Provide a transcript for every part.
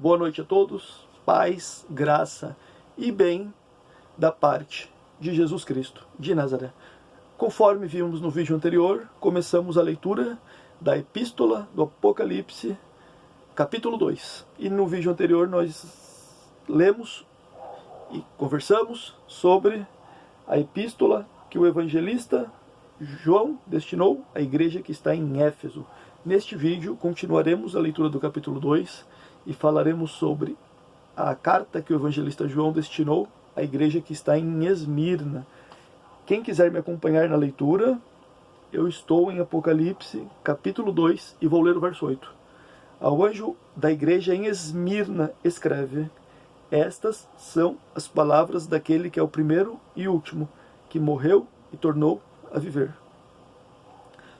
Boa noite a todos, paz, graça e bem da parte de Jesus Cristo de Nazaré. Conforme vimos no vídeo anterior, começamos a leitura da Epístola do Apocalipse, capítulo 2. E no vídeo anterior nós lemos e conversamos sobre a epístola que o evangelista João destinou à igreja que está em Éfeso. Neste vídeo continuaremos a leitura do capítulo 2 e falaremos sobre a carta que o evangelista João destinou à igreja que está em Esmirna. Quem quiser me acompanhar na leitura, eu estou em Apocalipse, capítulo 2, e vou ler o verso 8. Ao anjo da igreja em Esmirna escreve: estas são as palavras daquele que é o primeiro e último, que morreu e tornou a viver.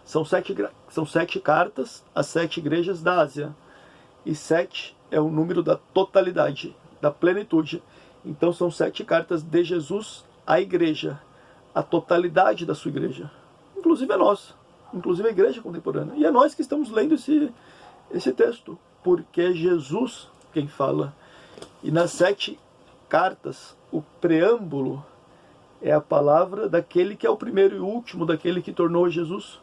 São sete cartas às 7 igrejas da Ásia. E 7 é o número da totalidade, da plenitude. Então são 7 cartas de Jesus à igreja, a totalidade da sua igreja. Inclusive a nós, inclusive a igreja contemporânea. E é nós que estamos lendo esse texto, porque é Jesus quem fala. E nas 7 cartas, o preâmbulo é a palavra daquele que é o primeiro e último, daquele que tornou Jesus,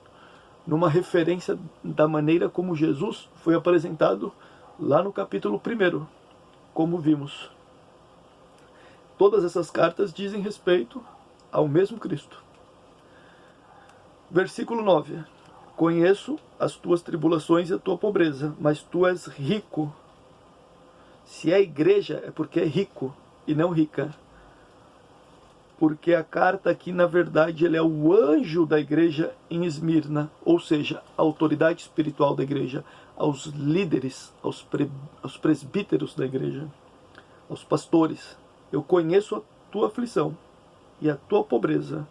numa referência da maneira como Jesus foi apresentado lá no capítulo 1, como vimos. Todas essas cartas dizem respeito ao mesmo Cristo. Versículo 9. Conheço as tuas tribulações e a tua pobreza, mas tu és rico. Se é igreja, é porque é rico e não rica. Porque a carta aqui, na verdade, ele é o anjo da igreja em Esmirna, ou seja, a autoridade espiritual da igreja, aos líderes, aos presbíteros da igreja, aos pastores. Eu conheço a tua aflição e a tua pobreza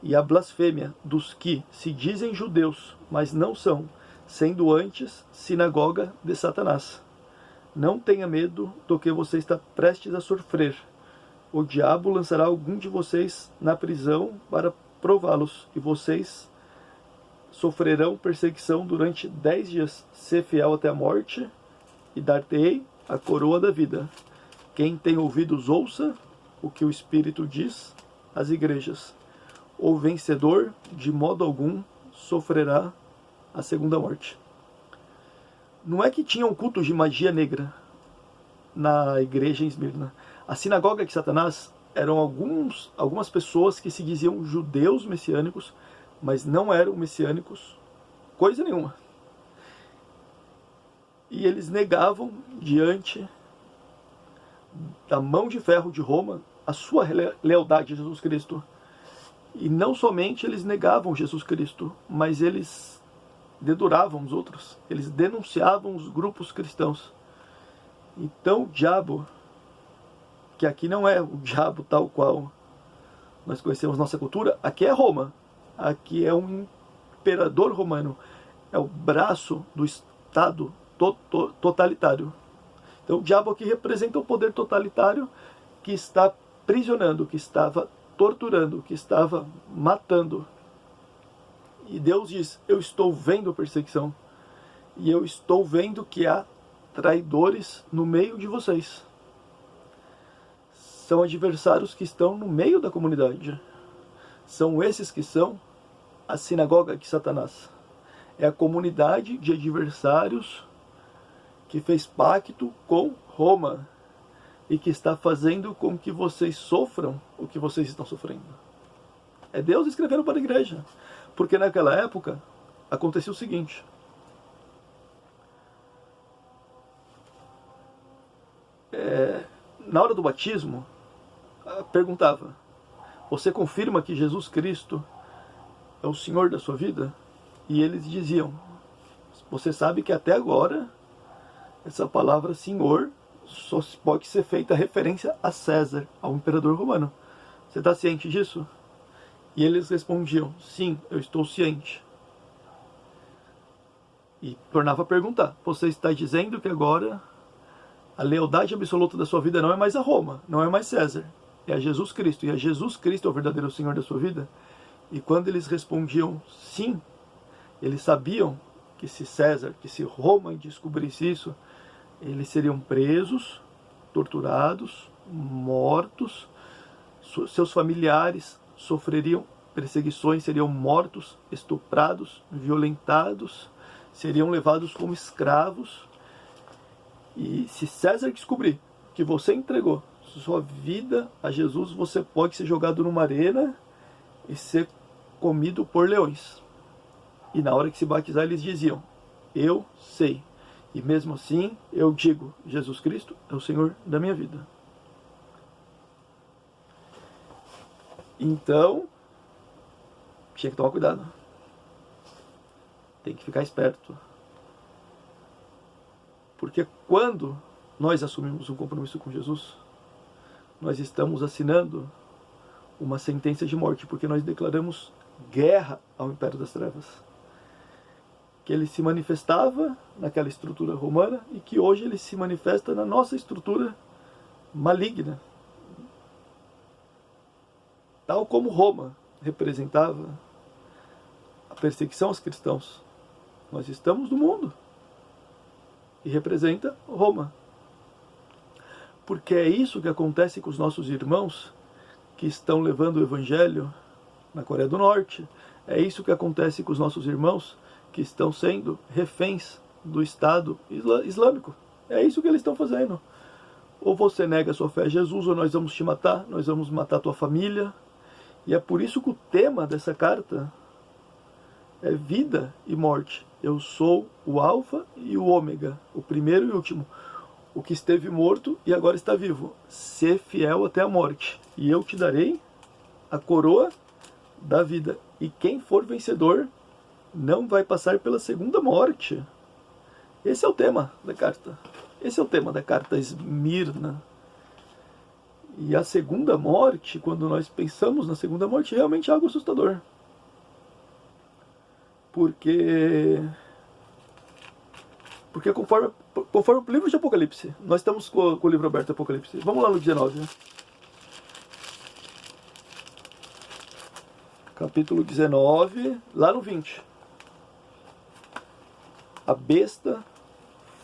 e a blasfêmia dos que se dizem judeus, mas não são, sendo antes sinagoga de Satanás. Não tenha medo do que você está prestes a sofrer. O diabo lançará algum de vocês na prisão para prová-los, e vocês sofrerão perseguição durante 10 dias. Ser fiel até a morte, e dar-te-ei a coroa da vida. Quem tem ouvidos, ouça o que o Espírito diz às igrejas. O vencedor, de modo algum, sofrerá a segunda morte. Não é que tinha um culto de magia negra na igreja em Esmirna. A sinagoga de Satanás eram algumas pessoas que se diziam judeus messiânicos, mas não eram messiânicos coisa nenhuma. E eles negavam diante da mão de ferro de Roma a sua lealdade a Jesus Cristo. E não somente eles negavam Jesus Cristo, mas eles deduravam os outros, eles denunciavam os grupos cristãos. Então o diabo, que aqui não é o diabo tal qual nós conhecemos nossa cultura, aqui é Roma, aqui é um imperador romano, é o braço do Estado totalitário. Então o diabo aqui representa o poder totalitário que está prisionando, que estava torturando, que estava matando. E Deus diz: eu estou vendo a perseguição, e eu estou vendo que há traidores no meio de vocês. São adversários que estão no meio da comunidade. São esses que são a sinagoga de Satanás. É a comunidade de adversários que fez pacto com Roma e que está fazendo com que vocês sofram o que vocês estão sofrendo. É Deus escrevendo para a igreja. Porque naquela época aconteceu o seguinte: na hora do batismo, perguntava: você confirma que Jesus Cristo é o Senhor da sua vida? E eles diziam: você sabe que até agora essa palavra Senhor só pode ser feita referência a César, ao imperador romano. Você está ciente disso? E eles respondiam: sim, eu estou ciente. E tornava a perguntar: você está dizendo que agora a lealdade absoluta da sua vida não é mais a Roma, não é mais César, é a Jesus Cristo, e a Jesus Cristo é o verdadeiro Senhor da sua vida? E quando eles respondiam sim, eles sabiam que se César, que se Roma descobrisse isso, Eles seriam presos, torturados, mortos, seus familiares sofreriam perseguições, seriam mortos, estuprados, violentados, seriam levados como escravos. E se César descobrir que você entregou sua vida a Jesus, você pode ser jogado numa arena e ser comido por leões. E na hora que se batizar, eles diziam: eu sei. E mesmo assim, eu digo, Jesus Cristo é o Senhor da minha vida. Então, tinha que tomar cuidado. Tem que ficar esperto. Porque quando nós assumimos um compromisso com Jesus, nós estamos assinando uma sentença de morte, porque nós declaramos guerra ao Império das Trevas. Que ele se manifestava naquela estrutura romana e que hoje ele se manifesta na nossa estrutura maligna. Tal como Roma representava a perseguição aos cristãos, nós estamos no mundo e representa Roma. Porque é isso que acontece com os nossos irmãos que estão levando o Evangelho na Coreia do Norte. É isso que acontece com os nossos irmãos que estão sendo reféns do Estado Islâmico. É isso que eles estão fazendo. Ou você nega a sua fé a Jesus, ou nós vamos te matar, nós vamos matar a tua família. E é por isso que o tema dessa carta é vida e morte. Eu sou o Alfa e o Ômega, o primeiro e o último, o que esteve morto e agora está vivo. Sê fiel até a morte, e eu te darei a coroa da vida. E quem for vencedor não vai passar pela segunda morte. Esse é o tema da carta. Esse é o tema da carta Esmirna. E a segunda morte, quando nós pensamos na segunda morte, realmente é algo assustador. Porque conforme o livro de Apocalipse, nós estamos com o livro aberto, Apocalipse. Vamos lá no 19. Capítulo 19, lá no 20. A besta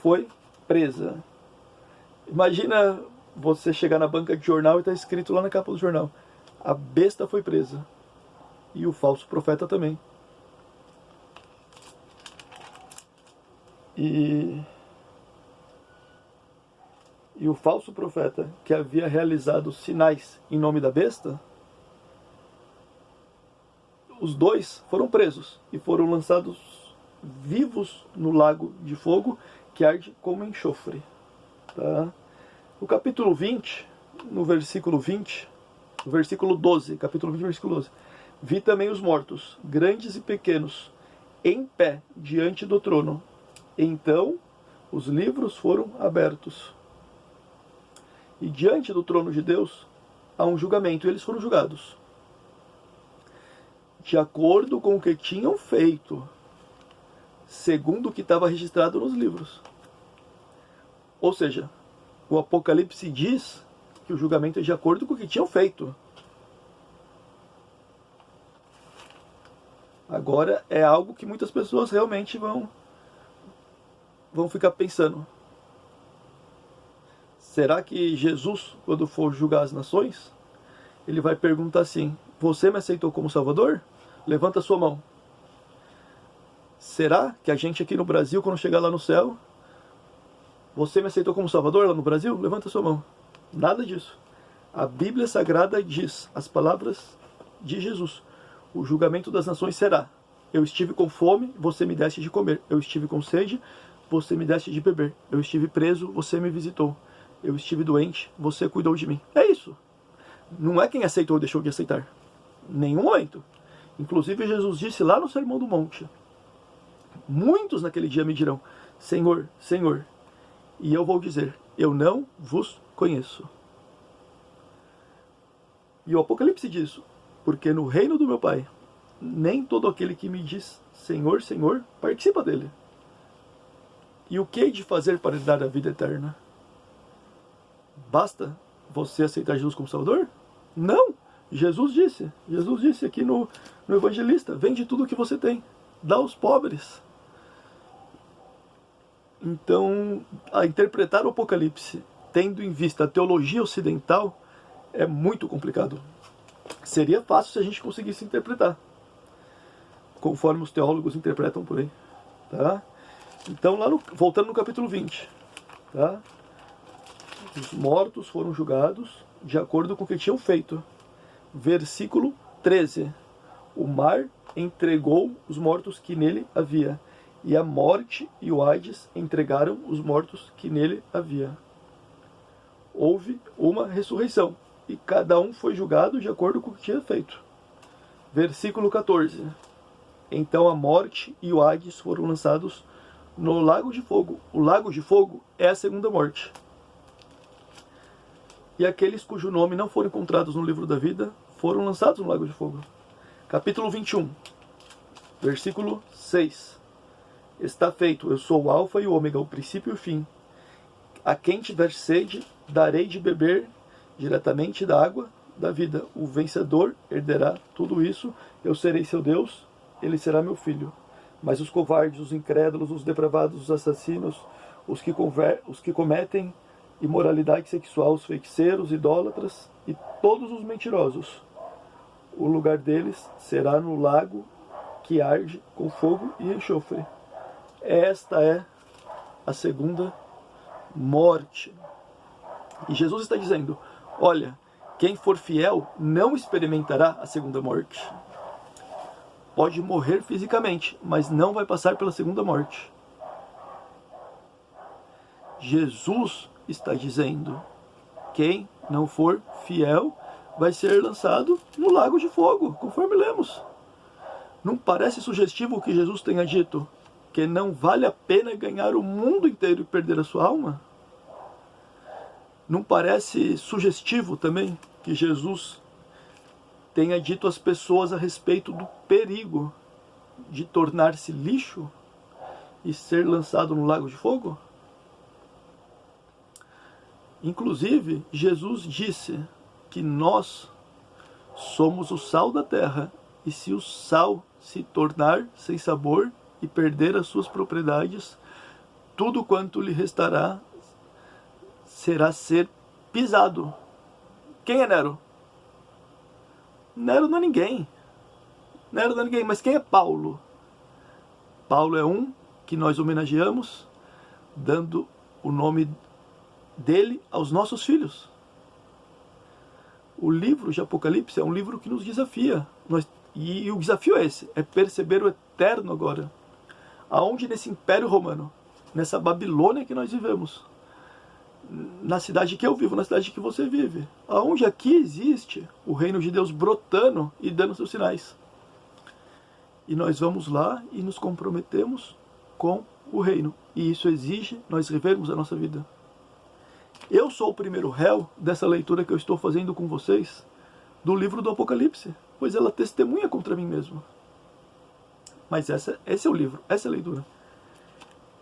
foi presa. Imagina você chegar na banca de jornal e está escrito lá na capa do jornal: a besta foi presa. E o falso profeta também. E o falso profeta que havia realizado sinais em nome da besta, os dois foram presos e foram lançados vivos no lago de fogo que arde como enxofre. Tá? No capítulo 20, no versículo 20, no versículo 12, capítulo 20, versículo 12: vi também os mortos, grandes e pequenos, em pé diante do trono. Então os livros foram abertos. E diante do trono de Deus há um julgamento, e eles foram julgados de acordo com o que tinham feito, segundo o que estava registrado nos livros. Ou seja, o Apocalipse diz que o julgamento é de acordo com o que tinham feito. Agora é algo que muitas pessoas realmente vão ficar pensando. Será que Jesus, quando for julgar as nações, ele vai perguntar assim: você me aceitou como Salvador? Levanta a sua mão. Será que a gente aqui no Brasil, quando chegar lá no céu, você me aceitou como Salvador lá no Brasil? Levanta a sua mão. Nada disso. A Bíblia Sagrada diz as palavras de Jesus: o julgamento das nações será: eu estive com fome, você me deste de comer. Eu estive com sede, você me deste de beber. Eu estive preso, você me visitou. Eu estive doente, você cuidou de mim. É isso. Não é quem aceitou ou deixou de aceitar. Nenhum momento. Inclusive Jesus disse lá no Sermão do Monte: muitos naquele dia me dirão: Senhor, Senhor. E eu vou dizer: eu não vos conheço. E o Apocalipse diz: porque no reino do meu Pai, nem todo aquele que me diz Senhor, Senhor, participa dele. E o que hei de fazer para lhe dar a vida eterna? Basta você aceitar Jesus como Salvador? Não! Jesus disse aqui no Evangelista: vende tudo o que você tem, dá aos pobres. Então, a interpretar o Apocalipse tendo em vista a teologia ocidental é muito complicado. Seria fácil se a gente conseguisse interpretar, conforme os teólogos interpretam por aí. Tá? Então, voltando no capítulo 20, tá? Os mortos foram julgados de acordo com o que tinham feito. Versículo 13. O mar entregou os mortos que nele havia, e a morte e o Hades entregaram os mortos que nele havia. Houve uma ressurreição, e cada um foi julgado de acordo com o que tinha feito. Versículo 14. Então a morte e o Hades foram lançados no lago de fogo. O lago de fogo é a segunda morte. E aqueles cujo nome não foram encontrados no livro da vida foram lançados no lago de fogo. Capítulo 21, versículo 6. Está feito, eu sou o alfa e o ômega, o princípio e o fim. A quem tiver sede, darei de beber diretamente da água da vida. O vencedor herderá tudo isso, eu serei seu Deus, ele será meu filho. Mas os covardes, os incrédulos, os depravados, os assassinos, os que cometem imoralidade sexual, os feiticeiros, idólatras e todos os mentirosos, o lugar deles será no lago que arde com fogo e enxofre. Esta é a segunda morte. E Jesus está dizendo, olha, quem for fiel não experimentará a segunda morte. Pode morrer fisicamente, mas não vai passar pela segunda morte. Jesus está dizendo, quem não for fiel vai ser lançado no lago de fogo, conforme lemos. Não parece sugestivo o que Jesus tenha dito? Que não vale a pena ganhar o mundo inteiro e perder a sua alma? Não parece sugestivo também que Jesus tenha dito às pessoas a respeito do perigo de tornar-se lixo e ser lançado no lago de fogo? Inclusive, Jesus disse que nós somos o sal da terra, e se o sal se tornar sem sabor e perder as suas propriedades, tudo quanto lhe restará será ser pisado. Quem é Nero? Nero não é ninguém. Nero não é ninguém, mas quem é Paulo? Paulo é um que nós homenageamos, dando o nome dele aos nossos filhos. O livro de Apocalipse é um livro que nos desafia. E o desafio é esse, é perceber o eterno agora. Aonde nesse Império Romano, nessa Babilônia que nós vivemos, na cidade que eu vivo, na cidade que você vive, aonde aqui existe o reino de Deus brotando e dando seus sinais. E nós vamos lá e nos comprometemos com o reino. E isso exige nós revermos a nossa vida. Eu sou o primeiro réu dessa leitura que eu estou fazendo com vocês do livro do Apocalipse, pois ela testemunha contra mim mesmo. Mas esse é o livro, essa é a leitura.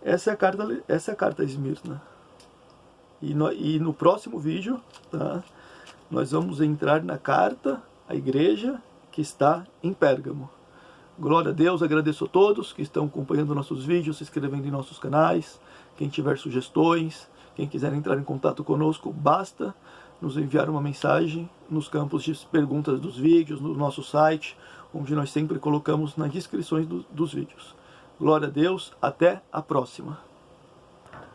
Essa é a carta a Esmirna. E no próximo vídeo, tá, nós vamos entrar na carta à igreja que está em Pérgamo. Glória a Deus, agradeço a todos que estão acompanhando nossos vídeos, se inscrevendo em nossos canais. Quem tiver sugestões, quem quiser entrar em contato conosco, basta nos enviar uma mensagem nos campos de perguntas dos vídeos, no nosso site, onde nós sempre colocamos nas descrições dos vídeos. Glória a Deus, até a próxima.